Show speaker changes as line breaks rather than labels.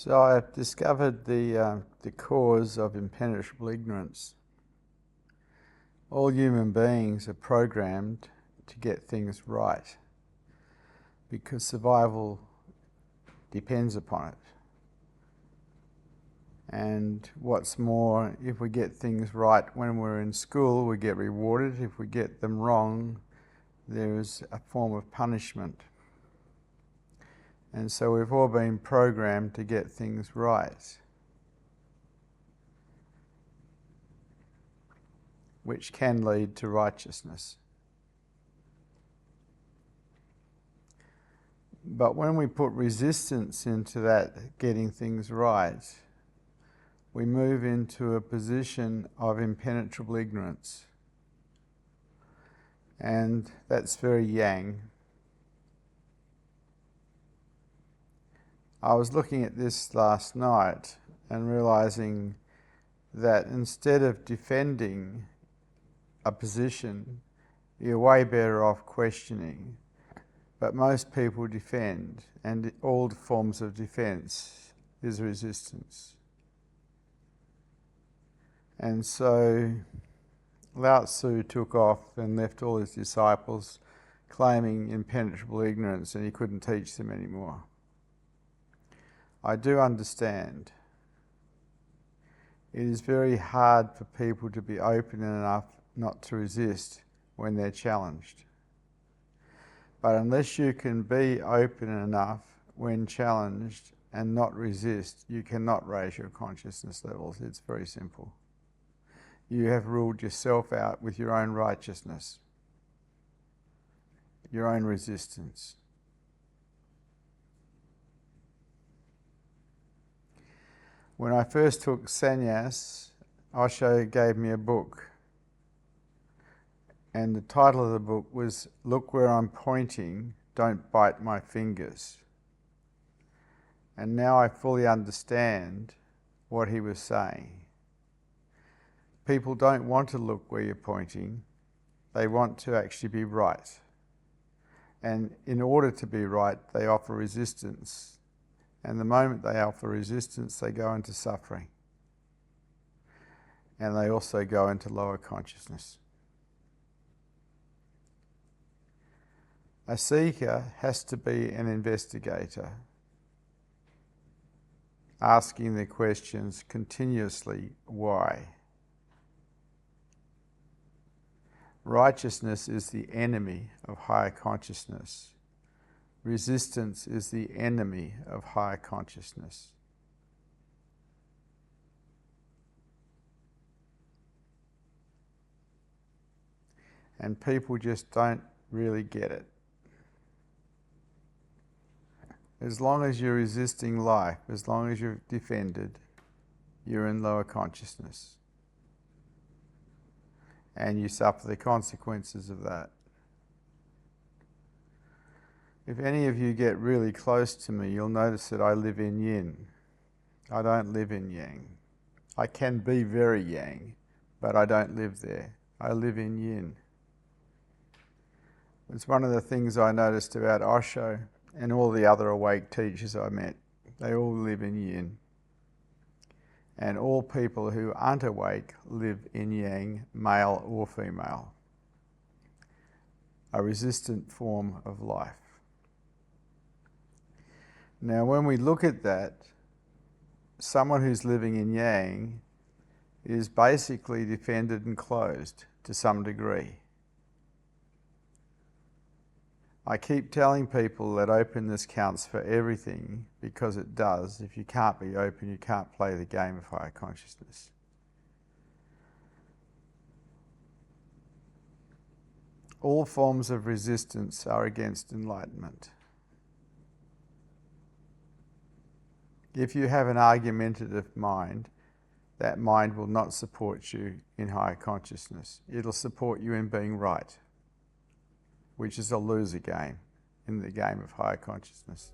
So I've discovered the cause of impenetrable ignorance. All human beings are programmed to get things right because survival depends upon it. And what's more, if we get things right when we're in school, we get rewarded. If we get them wrong, there is a form of punishment. And so we've all been programmed to get things right, which can lead to righteousness. But when we put resistance into that getting things right, we move into a position of impenetrable ignorance. And that's very yang. I was looking at this last night and realizing that instead of defending a position, you're way better off questioning. But most people defend, and all forms of defense is resistance. And so Lao Tzu took off and left all his disciples claiming impenetrable ignorance, and he couldn't teach them anymore. I do understand. It is very hard for people to be open enough not to resist when they're challenged. But unless you can be open enough when challenged and not resist, you cannot raise your consciousness levels. It's very simple. You have ruled yourself out with your own righteousness, your own resistance. When I first took sannyas, Osho gave me a book. And the title of the book was, "Look Where I'm Pointing, Don't Bite My Fingers." And now I fully understand what he was saying. People don't want to look where you're pointing. They want to actually be right. And in order to be right, they offer resistance. And the moment they offer resistance, they go into suffering. And they also go into lower consciousness. A seeker has to be an investigator, asking the questions continuously, why? Righteousness is the enemy of higher consciousness. Resistance is the enemy of higher consciousness. And people just don't really get it. As long as you're resisting life, as long as you're defended, you're in lower consciousness. And you suffer the consequences of that. If any of you get really close to me, you'll notice that I live in yin. I don't live in yang. I can be very yang, but I don't live there. I live in yin. It's one of the things I noticed about Osho and all the other awake teachers I met. They all live in yin. And all people who aren't awake live in yang, male or female. A resistant form of life. Now, when we look at that, someone who's living in yang is basically defended and closed to some degree. I keep telling people that openness counts for everything because it does. If you can't be open, you can't play the game of higher consciousness. All forms of resistance are against enlightenment. If you have an argumentative mind, that mind will not support you in higher consciousness. It'll support you in being right, which is a loser game in the game of higher consciousness.